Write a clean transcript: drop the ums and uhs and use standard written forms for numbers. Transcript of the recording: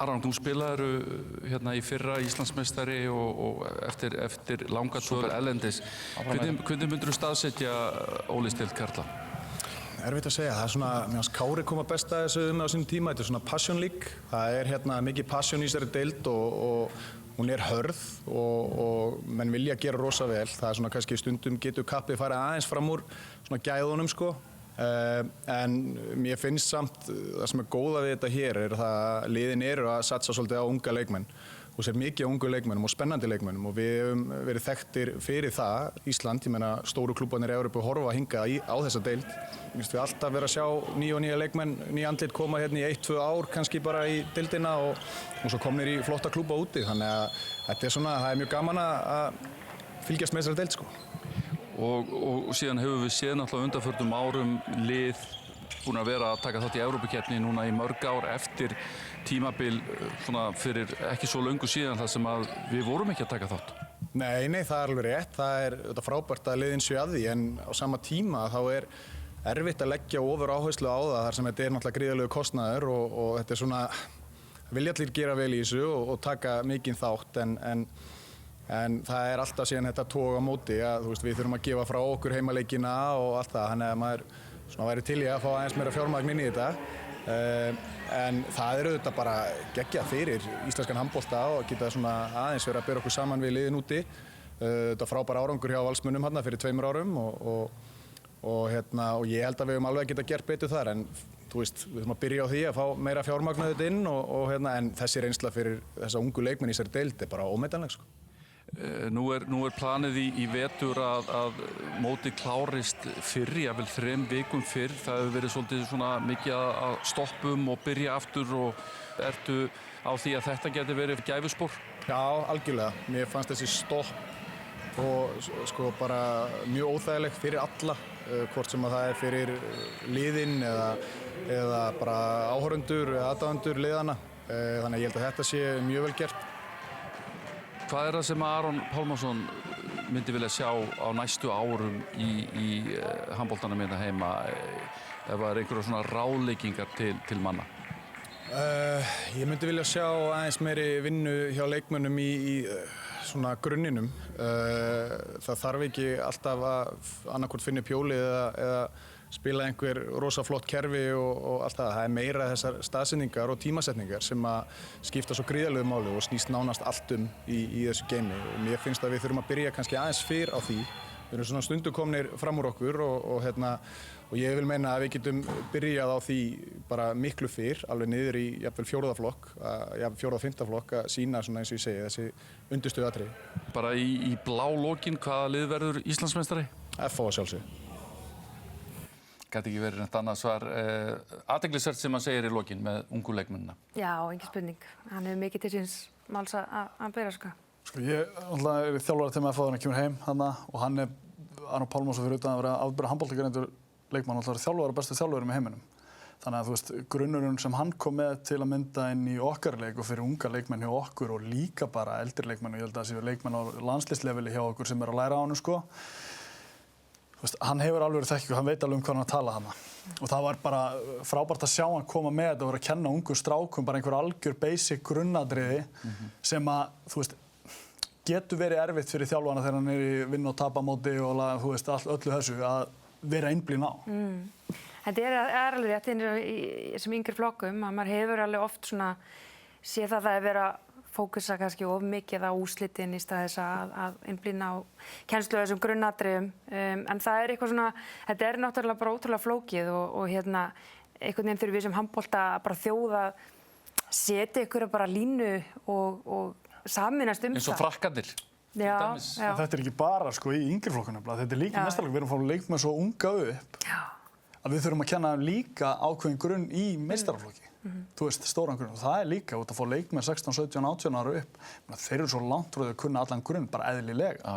Aron, þú spilaðir hérna í fyrra Íslandsmeistari og eftir langa dvöl erlendis. Hvernig myndirðu staðsetja Ólis deild karla? Erfitt að segja, það svona, mér finnst Kári koma best að þessu á sínum tíma, þetta svona passion league. Það hérna mikið passion í þessari deild og hún hörð og menn vilja gera rosa vel. Það svona kannski stundum getur kappið farið aðeins fram úr svona gæðunum sko. En mér finnst samt það sem góða við þetta hér það að liðin eru að satsa svolítið á unga leikmenn og sér mikið á ungu leikmennum og spennandi leikmennum og við höfum verið þekktir fyrir það Ísland, ég meina stóru klúbbarnir í Evrópu horfa að hinga á þessa deild. Mér finnst við alltaf vera að sjá nýja leikmenn, nýja andlit koma hérna í 1-2 ár kannski bara í deildina og svo komnir í flotta klúbba úti þannig að þetta svona, það mjög gaman að fylgjast með þessari deild sko. Og síðan hefur við séð náttúrulega undanförnum árum lið búin að vera að taka þátt í Evrópukeppni núna í mörg ár eftir tímabil svona fyrir ekki svo löngu síðan þar sem að við vorum ekki að taka þátt. Nei, það er alveg rétt. Það er þetta frábært að liðin séu að því en á sama tíma þá er erfitt að leggja ofur áherslu á það þar sem þetta er náttúrulega gríðarlegur kostnaður og þetta er svona vilja allir gera vel í þessu og taka mikinn þátt en það er alltaf síðan þetta tog á móti að þú veist, við þurfum að gefa frá okkur heimaleikina og allt það, þannig að maður svona væri til í að fá aðeins meira fjármagn inn í þetta. En það er auðvitað bara geggjað fyrir íslenskan handbolta og geta svona aðeins verið að bera okkur saman við liðin úti. Þetta frábær árangur hjá Valsmönnum hérna fyrir 2 árum og ég held að við höfum alveg getað gert betur þar en þú veist, við þurfum að byrja á því að fá meira fjármagn auðvitað inn en þessi reynsla fyrir þessa ungu leikmenn í þessari deild er bara ómetanleg sko. Nú er planið í vetur að mótið klárist fyrr, jafnvel 3 vikum fyrr. Það hefur verið svolítið svona mikið að stoppum og byrja aftur og ertu á því að þetta geti verið gæfuspor? Já, algjörlega. Mér fannst þessi stopp og sko bara mjög óþægilegt fyrir alla, hvort sem að það er fyrir liðin eða bara áhorfendur eða aðdáendur liðanna. Þannig að ég held að þetta sé mjög vel gert. Hvað er það sem Aron Pálmarsson myndi vilja sjá á næstu árum í handboltanum hérna heima ef það er einhverja svona ráðleggingar til manna? Ég myndi vilja sjá aðeins meiri vinnu hjá leikmönnum í svona grunninum. Það þarf ekki alltaf að annaðhvort finna upp hjólið eða spila einhver rosa flott kerfi og allt það. Það er meira þessar staðsetningar og tímasetningar sem að skipta svo gríðarlegu máli og snýst nánast allt í þessu geimi. Og mér finnst að við þurfum að byrja kannski aðeins fyrr á því. Við erum svona stundum komnir fram úr okkur og ég vil meina að við getum byrjað á því bara miklu fyrr, alveg niður í jafnvel 4. flokk, jafnvel 4. og 5. flokk að sýna svona eins og ég segi þessi undirstöðu atriði. Bara í blá lokin, hvaða lið verður Íslandsmeistari? FH að sjálfsögðu. Gæti ekki verið neitt annað svar. Athyglisvert sem hann segir í lokin með ungu leikmennina. Já, engin spurning. Hann hefur mikið til síns máls að bera sko. Ég er þjálfarateymið FH þegar hann kemur heim og hann er Aron Pálmarsson fyrir utan að vera afburða handboltagreindur leikmann og þjálfari bestu þjálfari með heiminum. Þannig að þú veist, grunnurinn sem hann kom með til að mynda inn í okkar leik og fyrir unga leikmenn hjá okkur og líka bara eldri leikmenn og ég held að það séu leikmenn á landsliðsleveli hjá okkur sem er að læra á honum sko. Hann hefur alveg verið þekkingu, hann veit alveg hvað hann að tala hana. Og það var bara frábært að sjá hann koma með þetta og vera að kenna ungu strákum bara einhver algjör basic grunnadriði sem að, þú veist, getur verið erfitt fyrir þjálfana þegar hann er í vinna- og tapamóti og þú veist, öllu þessu að vera einblín á. Þetta er alveg rétt í þessum yngri flokkum að maður hefur alveg oft svona séð það að vera fókusa kannski of mikið á úrslitin í stað þess að einblína á kennslu á þessum grunnatriðum. En það er eitthvað svona, þetta er náttúrulega bara ótrúlega flókið og einhvern veginn þurfum við sem handbolta bara þjóð að setja ykkur bara línu og sameinast það. Eins og frakkarnir. Já. Þetta er ekki bara sko í yngri flokkunum, þetta er líka mestarlag. Við erum að fá leikmenn svo unga upp að við þurfum að kenna líka ákveðin grunn í meistaraflokki. Þú veist, stóran grunn. Og það er líka út að fá leikmenn 16, 17, 18 ára upp. Þeir eru svo langt frá því að kunna allan grunn, bara eðlilega.